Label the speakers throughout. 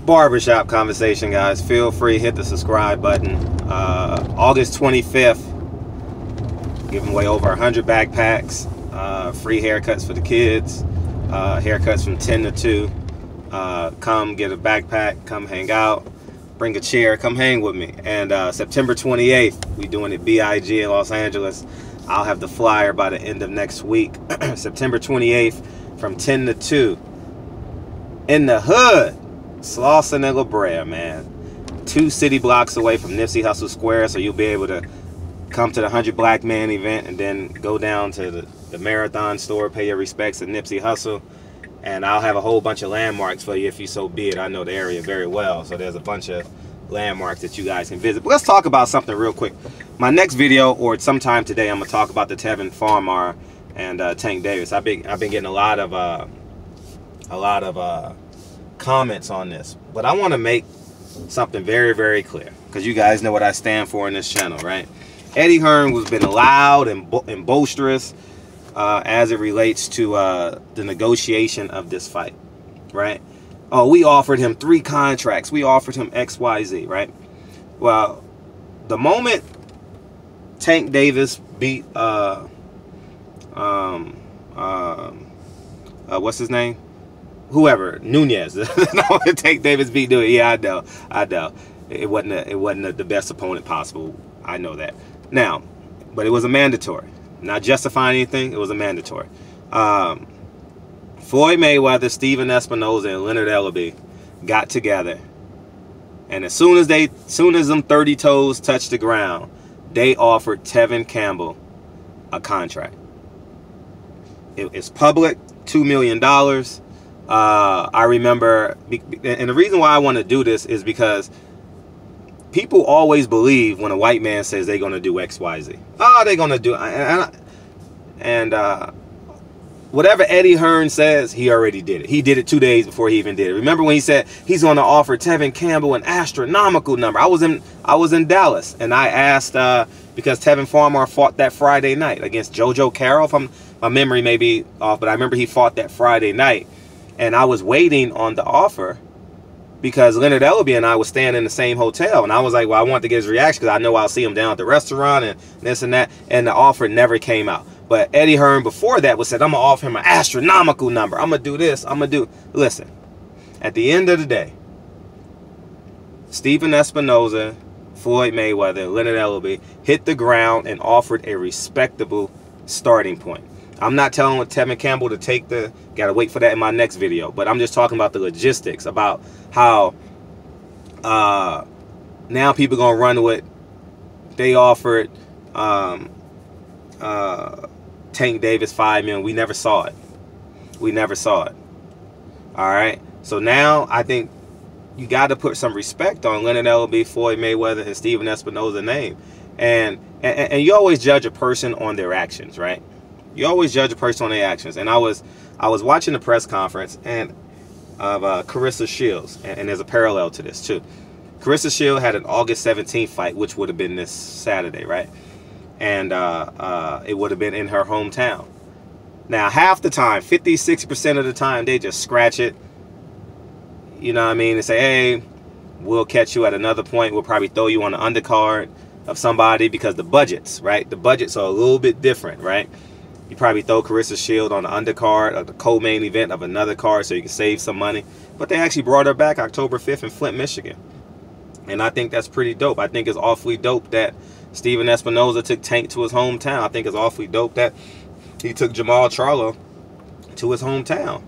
Speaker 1: barbershop conversation, guys. Feel free, hit the subscribe button. August 25th, giving away over 100 backpacks, free haircuts for the kids, haircuts from 10 to 2. Come get a backpack, come hang out, bring a chair, come hang with me. And September 28th, we doing it BIG in Los Angeles. I'll have the flyer by the end of next week. September 28th from 10 to 2 in the hood, Slauson and La Brea, man. 2 city blocks away from Nipsey Hussle Square, so you'll be able to come to the 100 Black Man event and then go down to the Marathon store, pay your respects to Nipsey Hussle. And I'll have a whole bunch of landmarks for you if you so be it. I know the area very well, so there's a bunch of landmarks that you guys can visit. But let's talk about something real quick. My next video, or sometime today, I'm gonna talk about the Tevin Farmer and Tank Davis. I've been getting a lot of comments on this, but I want to make something very, very clear, because you guys know what I stand for in this channel, right? Eddie Hearn has been loud and boisterous as it relates to the negotiation of this fight, right? Oh, we offered him 3 contracts. We offered him XYZ, right? Well, the moment Tank Davis beat what's his name? Whoever, Nunez. Tank Davis beat Nunez. Yeah, I know. It wasn't the best opponent possible. I know that. Now, but it was a mandatory. Not justifying anything, it was a mandatory. Floyd Mayweather, Stephen Espinoza, and Leonard Ellerbe got together, and as soon as them 30 toes touched the ground, they offered Tevin Campbell a contract. It's public, $2 million. I remember, and the reason why I want to do this is because people always believe when a white man says they're going to do X, Y, Z. Oh, they're going to do, and whatever Eddie Hearn says, he already did it. He did it 2 days before he even did it. Remember when he said he's going to offer Tevin Campbell an astronomical number? I was in Dallas, and I asked because Tevin Farmer fought that Friday night against JoJo Carroll. If my memory may be off, but I remember he fought that Friday night, and I was waiting on the offer because Leonard Ellerbe and I was staying in the same hotel, and I was like, well, I want to get his reaction because I know I'll see him down at the restaurant and this and that, and the offer never came out. But Eddie Hearn before that said, I'm going to offer him an astronomical number. I'm going to do this. I'm going to do... Listen, at the end of the day, Stephen Espinoza, Floyd Mayweather, Leonard Ellerbe hit the ground and offered a respectable starting point. I'm not telling Tevin Campbell to take the... Got to wait for that in my next video. But I'm just talking about the logistics, about how now people going to run with... They offered... Tank Davis $5 million. We never saw it. We never saw it. All right. So now I think you got to put some respect on Leonard Ellerbe, Floyd Mayweather, and Stephen Espinoza's name. And you always judge a person on their actions, right? You always judge a person on their actions. And I was watching the press conference and of Carissa Shields, and there's a parallel to this too. Carissa Shields had an August 17th fight, which would have been this Saturday, right? And it would have been in her hometown. Now, half the time, 50–60% of the time, they just scratch it. You know what I mean? They say, hey, we'll catch you at another point. We'll probably throw you on the undercard of somebody because the budgets, right? The budgets are a little bit different, right? You probably throw Carissa Shields on the undercard of the co-main event of another card so you can save some money. But they actually brought her back October 5th in Flint, Michigan. And I think that's pretty dope. I think it's awfully dope that Stephen Espinoza took Tank to his hometown. I think it's awfully dope that he took Jamal Charlo to his hometown.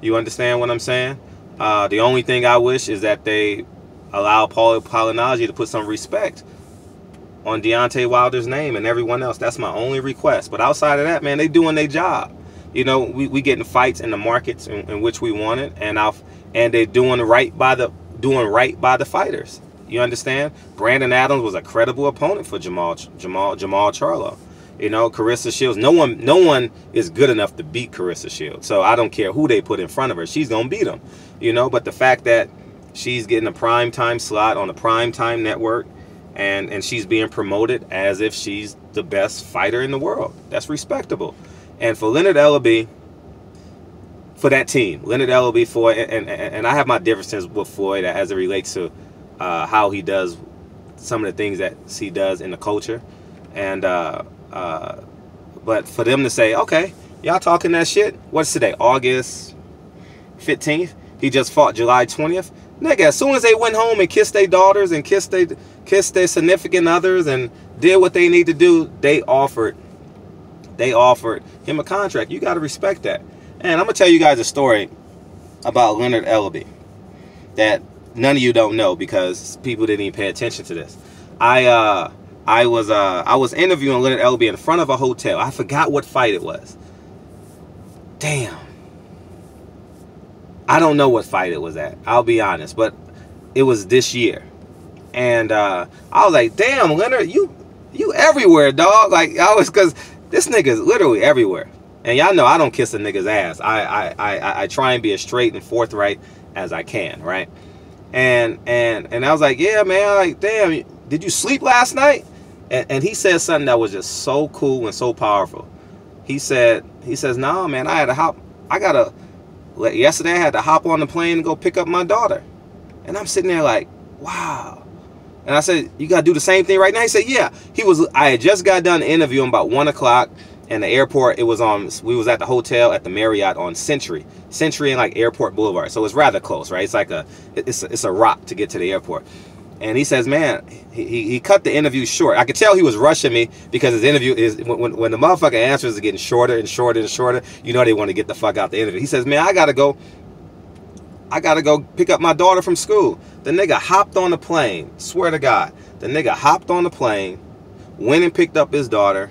Speaker 1: You understand what I'm saying? The only thing I wish is that they allow Paul Polinaji to put some respect on Deontay Wilder's name and everyone else. That's my only request. But outside of that, man, they doing their job. You know, we getting fights in the markets in which we want it, and they're doing right by the fighters. You understand? Brandon Adams was a credible opponent for Jamal Charlo. You know, Carissa Shields. No one is good enough to beat Carissa Shields. So I don't care who they put in front of her. She's gonna beat them. You know, but the fact that she's getting a primetime slot on a primetime network, and she's being promoted as if she's the best fighter in the world, that's respectable. And for Leonard Ellerbe, for that team. Leonard Ellerbe, Floyd, and I have my differences with Floyd as it relates to how he does some of the things that he does in the culture. And but for them to say, okay, y'all talking that shit. What's today? August 15th. He just fought July 20th. Nigga, as soon as they went home and kissed their daughters and kissed their significant others and did what they need to do, they offered him a contract. You got to respect that. And I'm gonna tell you guys a story about Leonard Ellerbe that none of you don't know because people didn't even pay attention to this. I was interviewing Leonard Ellerbe in front of a hotel. I forgot what fight it was. Damn. I don't know what fight it was at. I'll be honest, but it was this year. And I was like, damn, Leonard, you everywhere, dog. Like, I was, because this nigga's literally everywhere. And y'all know I don't kiss a nigga's ass. I try and be as straight and forthright as I can, right? And I was like, yeah, man, like, damn, did you sleep last night? And he said something that was just so cool and so powerful. He says, nah, man, yesterday I had to hop on the plane and go pick up my daughter. And I'm sitting there like, wow. And I said, you got to do the same thing right now? He said, yeah. I had just got done interviewing about 1 o'clock in the airport. We was at the hotel at the Marriott on Century and like Airport Boulevard. So it's rather close, right? It's like it's a rock to get to the airport. And he says, man, he cut the interview short. I could tell he was rushing me because his interview is, when the motherfucking answers are getting shorter and shorter and shorter, you know they want to get the fuck out the interview. He says, man, I gotta go pick up my daughter from school. The nigga hopped on the plane. Swear to God. The nigga hopped on the plane, went and picked up his daughter,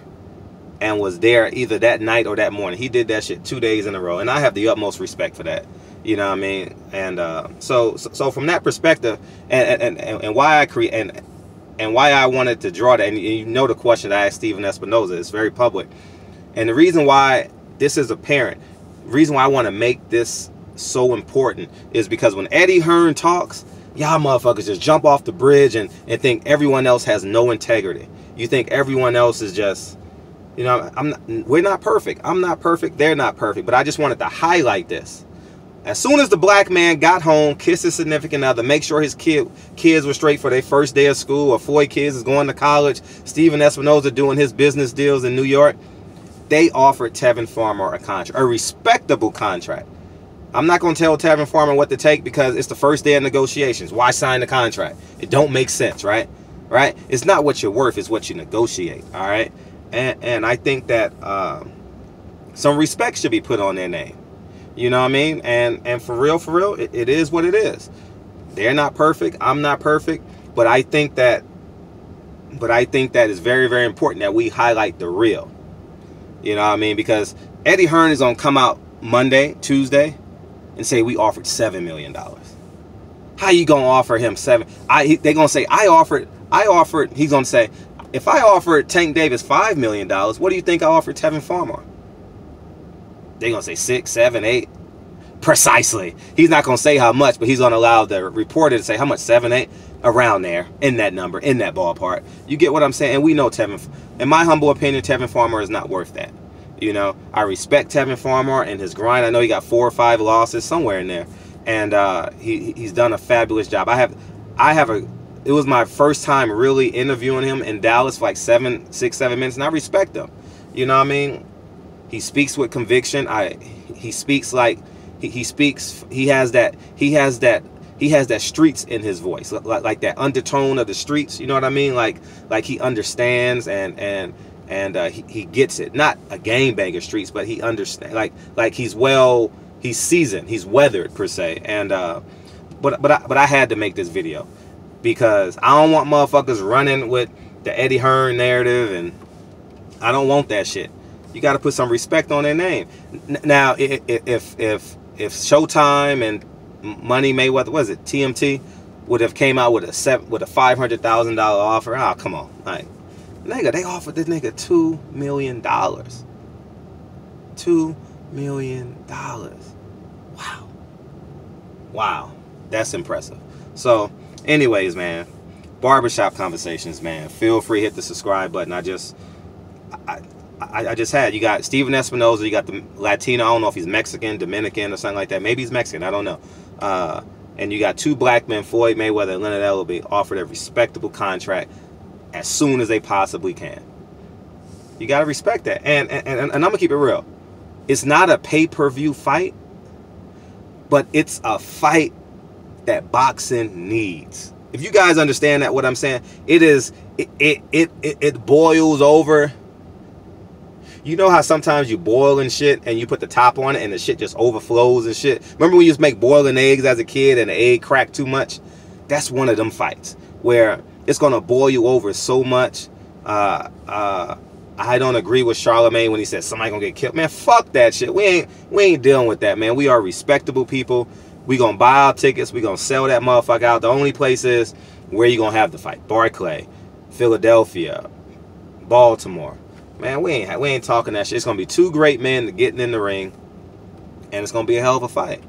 Speaker 1: and was there either that night or that morning. He did that shit 2 days in a row. And I have the utmost respect for that. You know what I mean? And so from that perspective, and why I create and why I wanted to draw that, and you know the question I asked Stephen Espinoza, it's very public. And the reason why this is apparent, the reason why I want to make this so important is because when Eddie Hearn talks, y'all motherfuckers just jump off the bridge and think everyone else has no integrity. You think everyone else is just, you know, we're not perfect. I'm not perfect. They're not perfect. But I just wanted to highlight this. As soon as the black man got home, kissed his significant other, make sure his kids were straight for their first day of school, or Floyd kids is going to college, Stephen Espinoza doing his business deals in New York, they offered Tevin Farmer a contract, a respectable contract. I'm not going to tell Tevin Farmer what to take because it's the first day of negotiations. Why sign the contract? It don't make sense, right? Right? It's not what you're worth, it's what you negotiate, all right? And I think that some respect should be put on their name. You know what I mean? And for real, it is what it is. They're not perfect. I'm not perfect. But I think that it's very, very important that we highlight the real. You know what I mean? Because Eddie Hearn is going to come out Monday, Tuesday, and say we offered $7 million. How you going to offer him $7? They're going to say, I offered. He's going to say, if I offered Tank Davis $5 million, what do you think I offered Tevin Farmer? They're going to say 6, 7, 8. Precisely. He's not going to say how much, but he's going to allow the reporter to say how much, 7, 8, around there, in that number, in that ballpark. You get what I'm saying? And we know Tevin, in my humble opinion, Tevin Farmer is not worth that. You know, I respect Tevin Farmer and his grind. I know he got 4 or 5 losses somewhere in there. And he's done a fabulous job. It was my first time really interviewing him in Dallas for like 6, 7 minutes, and I respect him. You know what I mean? He speaks with conviction. He speaks like he speaks. He has that streets in his voice, like that undertone of the streets. You know what I mean? Like he understands and he gets it. Not a game banger streets, but he understands. Like he's seasoned. He's weathered per se. And but I had to make this video because I don't want motherfuckers running with the Eddie Hearn narrative, and I don't want that shit. You got to put some respect on their name. Now, if Showtime and Money Mayweather, what is it, TMT, would have came out with a $500,000 offer, oh, come on, like, nigga, they offered this nigga $2 million. $2 million. Wow, that's impressive. So, anyways, man, barbershop conversations, man. Feel free, hit the subscribe button. I just had. You got Steven Espinoza. You got the Latino. I don't know if he's Mexican, Dominican, or something like that. Maybe he's Mexican. I don't know. And you got two black men, Floyd Mayweather and Leonard Ellerbe, offered a respectable contract as soon as they possibly can. You got to respect that. And I'm going to keep it real. It's not a pay-per-view fight, but it's a fight that boxing needs. If you guys understand that, what I'm saying, it boils over. You know how sometimes you boil and shit and you put the top on it and the shit just overflows and shit? Remember when you used to make boiling eggs as a kid and the egg cracked too much? That's one of them fights where it's going to boil you over so much. I don't agree with Charlemagne when he says somebody going to get killed. Man, fuck that shit. We ain't dealing with that, man. We are respectable people. We going to buy our tickets. We going to sell that motherfucker out. The only place is where you going to have the fight. Barclay, Philadelphia, Baltimore. Man, we ain't talking that shit. It's going to be two great men getting in the ring, and it's going to be a hell of a fight.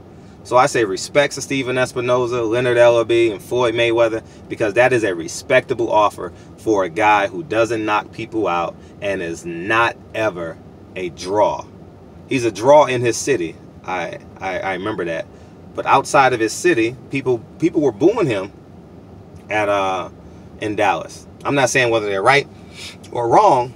Speaker 1: So I say respects to Steven Espinoza, Leonard Ellerbe, and Floyd Mayweather, because that is a respectable offer for a guy who doesn't knock people out and is not ever a draw. He's a draw in his city. I remember that. But outside of his city, people were booing him at in Dallas. I'm not saying whether they're right or wrong,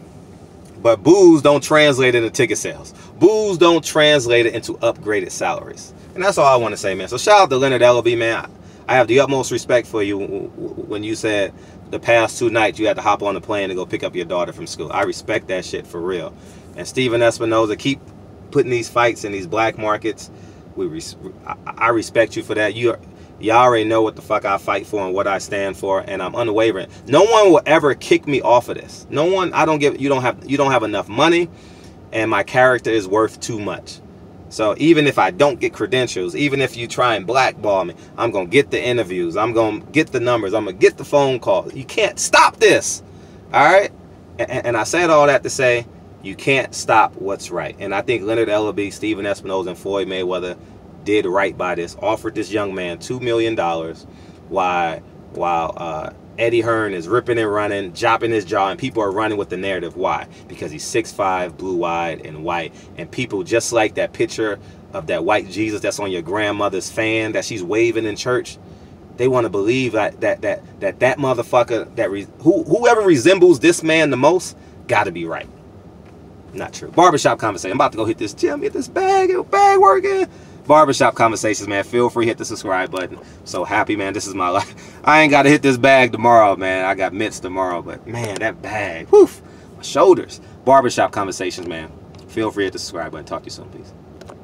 Speaker 1: but boos don't translate into ticket sales. Boos don't translate it into upgraded salaries. And that's all I want to say, man. So shout out to Leonard Ellerbe, man. I have the utmost respect for you when you said the past 2 nights you had to hop on the plane to go pick up your daughter from school. I respect that shit for real. And Steven Espinoza, keep putting these fights in these black markets. I respect you for that. Y'all already know what the fuck I fight for and what I stand for, and I'm unwavering. No one will ever kick me off of this. No one. You don't have enough money, and my character is worth too much. So even if I don't get credentials, even if you try and blackball me, I'm going to get the interviews. I'm going to get the numbers. I'm going to get the phone calls. You can't stop this. All right? And I said all that to say you can't stop what's right. And I think Leonard Ellerbe, Steven Espinoza, and Floyd Mayweather did right by this. Offered this young man $2 million while Eddie Hearn is ripping and running, dropping his jaw, and people are running with the narrative. Why? Because he's 6'5", blue-eyed, and white. And people, just like that picture of that white Jesus that's on your grandmother's fan that she's waving in church, they want to believe that motherfucker, whoever resembles this man the most, got to be right. Not true. Barbershop conversation. I'm about to go hit this gym, get this bag working. Barbershop conversations, man. Feel free, hit the subscribe button. So happy, man. This is my life. I ain't got to hit this bag tomorrow, man. I got mitts tomorrow, but man, that bag, whew, my shoulders. Barbershop conversations, man. Feel free, hit the subscribe button. Talk to you soon. Peace.